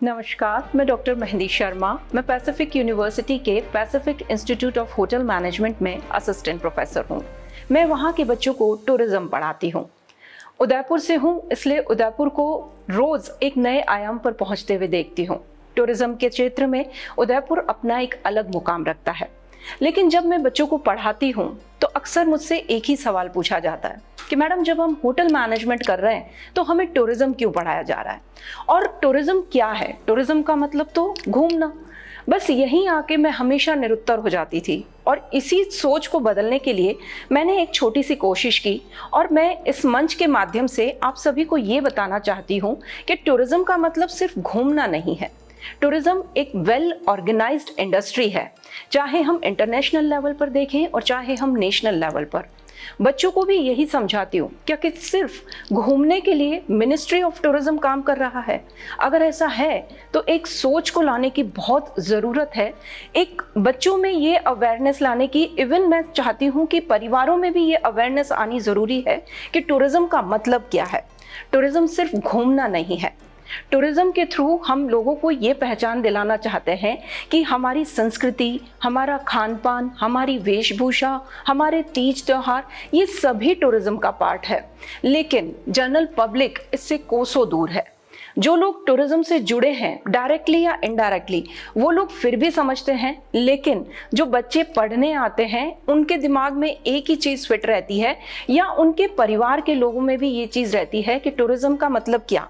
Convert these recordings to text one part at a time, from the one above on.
नमस्कार, मैं डॉक्टर मेहंदी शर्मा। मैं पैसिफिक यूनिवर्सिटी के Pacific institute of hotel management में असिस्टेंट प्रोफेसर हूँ। मैं वहाँ के बच्चों को टूरिज्म पढ़ाती हूँ। उदयपुर से हूँ, इसलिए उदयपुर को रोज एक नए आयाम पर पहुँचते हुए देखती हूँ। टूरिज्म के क्षेत्र में उदयपुर अपना एक अलग मुकाम रखता है। लेकिन जब मैं बच्चों को पढ़ाती हूँ तो अक्सर मुझसे एक ही सवाल पूछा जाता है कि मैडम, जब हम होटल मैनेजमेंट कर रहे हैं तो हमें टूरिज्म क्यों पढ़ाया जा रहा है? और टूरिज्म क्या है? टूरिज्म का मतलब तो घूमना। बस यहीं आके मैं हमेशा निरुत्तर हो जाती थी और इसी सोच को बदलने के लिए मैंने एक छोटी सी कोशिश की और मैं इस मंच के माध्यम से आप सभी को ये बताना चाहती हूँ कि टूरिज्म का मतलब सिर्फ घूमना नहीं है। टूरिज्म एक वेल ऑर्गेनाइज्ड इंडस्ट्री है, चाहे हम इंटरनेशनल लेवल पर देखें और चाहे हम नेशनल लेवल पर। बच्चों को भी यही समझाती हूँ कि सिर्फ घूमने के लिए मिनिस्ट्री ऑफ टूरिज्म काम कर रहा है। अगर ऐसा है तो एक सोच को लाने की बहुत ज़रूरत है, एक बच्चों में ये अवेयरनेस लाने की। इवन मैं चाहती हूँ कि परिवारों में भी ये अवेयरनेस आनी ज़रूरी है कि टूरिज्म का मतलब क्या है। टूरिज्म सिर्फ घूमना नहीं है। टूरिज्म के थ्रू हम लोगों को ये पहचान दिलाना चाहते हैं कि हमारी संस्कृति, हमारा खान पान, हमारी वेशभूषा, हमारे तीज त्योहार, ये सभी टूरिज्म का पार्ट है। लेकिन जनरल पब्लिक इससे कोसों दूर है। जो लोग टूरिज्म से जुड़े हैं डायरेक्टली या इनडायरेक्टली, वो लोग फिर भी समझते हैं। लेकिन जो बच्चे पढ़ने आते हैं उनके दिमाग में एक ही चीज़ फिट रहती है, या उनके परिवार के लोगों में भी ये चीज़ रहती है कि टूरिज्म का मतलब क्या।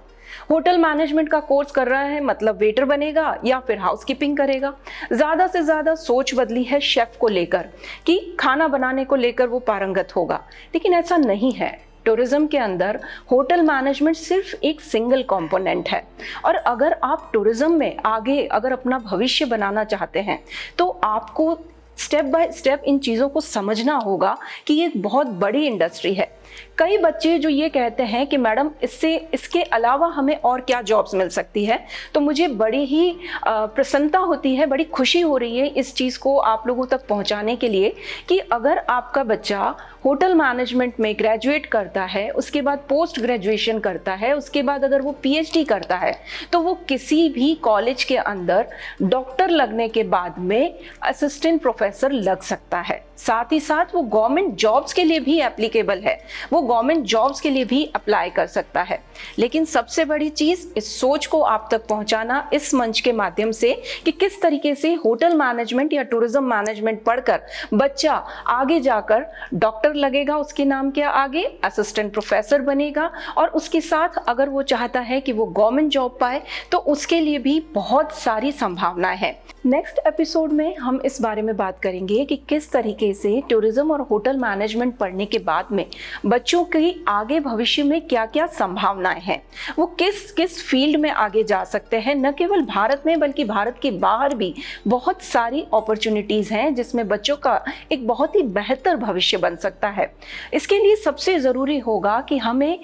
होटल मैनेजमेंट का कोर्स कर रहा है मतलब वेटर बनेगा या फिर हाउसकीपिंग करेगा। ज़्यादा से ज़्यादा सोच बदली है शेफ को लेकर कि खाना बनाने को लेकर वो पारंगत होगा, लेकिन ऐसा नहीं है। टूरिज्म के अंदर होटल मैनेजमेंट सिर्फ एक सिंगल कंपोनेंट है। और अगर आप टूरिज्म में आगे अगर अपना भविष्य बनाना चाहते हैं तो आपको स्टेप बाय स्टेप इन चीज़ों को समझना होगा कि ये बहुत बड़ी इंडस्ट्री है। कई बच्चे जो ये कहते हैं कि मैडम इसके अलावा हमें और क्या जॉब्स मिल सकती है, तो मुझे बड़ी ही प्रसन्नता होती है, बड़ी खुशी हो रही है इस चीज़ को आप लोगों तक पहुंचाने के लिए कि अगर आपका बच्चा होटल मैनेजमेंट में ग्रेजुएट करता है, उसके बाद पोस्ट ग्रेजुएशन करता है, उसके बाद अगर वो पीएचडी करता है, तो वो किसी भी कॉलेज के अंदर डॉक्टर लगने के बाद में असिस्टेंट प्रोफेसर लग सकता है। साथ ही साथ वो गवर्नमेंट जॉब्स के लिए भी एप्लीकेबल है, वो गवर्नमेंट जॉब्स के लिए भी अप्लाई कर सकता है। लेकिन सबसे बड़ी चीज़ इस सोच को आप तक पहुंचाना इस मंच के माध्यम से कि किस तरीके से होटल मैनेजमेंट या टूरिज्म मैनेजमेंट पढ़कर बच्चा आगे जाकर डॉक्टर लगेगा, उसके नाम के आगे असिस्टेंट प्रोफेसर बनेगा, और उसके साथ अगर वो चाहता है कि वो गवर्नमेंट जॉब पाए तो उसके लिए भी बहुत सारी संभावनाएं हैं। नेक्स्ट एपिसोड में हम इस बारे में बात करेंगे कि किस तरीके से टूरिज्म और होटल मैनेजमेंट पढ़ने के बाद में बच्चों की आगे भविष्य में क्या क्या संभावनाएं हैं, वो किस किस फील्ड में आगे जा सकते हैं। न केवल भारत में बल्कि भारत के बाहर भी बहुत सारी अपॉर्चुनिटीज़ हैं जिसमें बच्चों का एक बहुत ही बेहतर भविष्य बन सकता है। इसके लिए सबसे ज़रूरी होगा कि हमें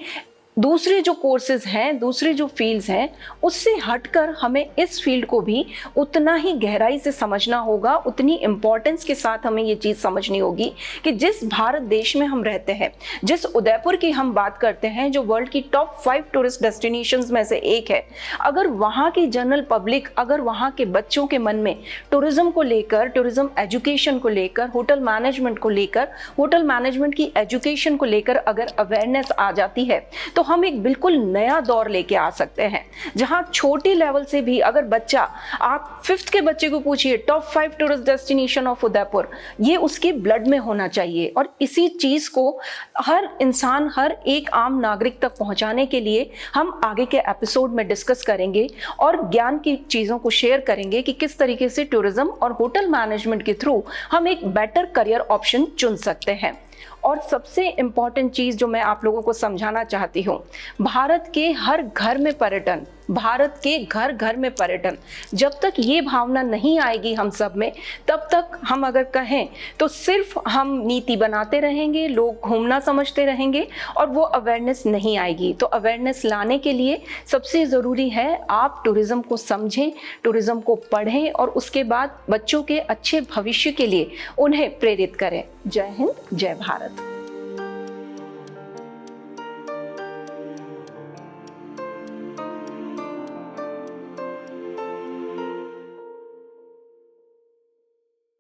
दूसरे जो कोर्सेज हैं, दूसरे जो फील्ड्स हैं, उससे हटकर हमें इस फील्ड को भी उतना ही गहराई से समझना होगा, उतनी इम्पोर्टेंस के साथ हमें ये चीज़ समझनी होगी कि जिस भारत देश में हम रहते हैं, जिस उदयपुर की हम बात करते हैं, जो वर्ल्ड की टॉप 5 टूरिस्ट डेस्टिनेशंस में से एक है, अगर वहाँ की जनरल पब्लिक, अगर वहाँ के बच्चों के मन में टूरिज्म को लेकर, टूरिज्म एजुकेशन को लेकर, होटल मैनेजमेंट को लेकर, होटल मैनेजमेंट की एजुकेशन को लेकर अगर अवेयरनेस आ जाती है तो हम एक बिल्कुल नया दौर लेके आ सकते हैं, जहां छोटे लेवल से भी अगर बच्चा, आप 5th के बच्चे को पूछिए top 5 tourist destination of Udaipur, ये उसके ब्लड में होना चाहिए। और इसी चीज को हर इंसान, हर एक आम नागरिक तक पहुंचाने के लिए हम आगे के एपिसोड में डिस्कस करेंगे और ज्ञान की चीजों को शेयर करेंगे कि किस तरीके से टूरिज्म और होटल मैनेजमेंट के थ्रू हम एक बेटर करियर ऑप्शन चुन सकते हैं। और सबसे इम्पॉर्टेंट चीज़ जो मैं आप लोगों को समझाना चाहती हूँ, भारत के हर घर में पर्यटन, भारत के घर घर में पर्यटन, जब तक ये भावना नहीं आएगी हम सब में, तब तक हम अगर कहें तो सिर्फ हम नीति बनाते रहेंगे, लोग घूमना समझते रहेंगे और वो अवेयरनेस नहीं आएगी। तो अवेयरनेस लाने के लिए सबसे ज़रूरी है आप टूरिज़्म को समझें, टूरिज़्म को पढ़ें और उसके बाद बच्चों के अच्छे भविष्य के लिए उन्हें प्रेरित करें। जय हिंद, जय भारत।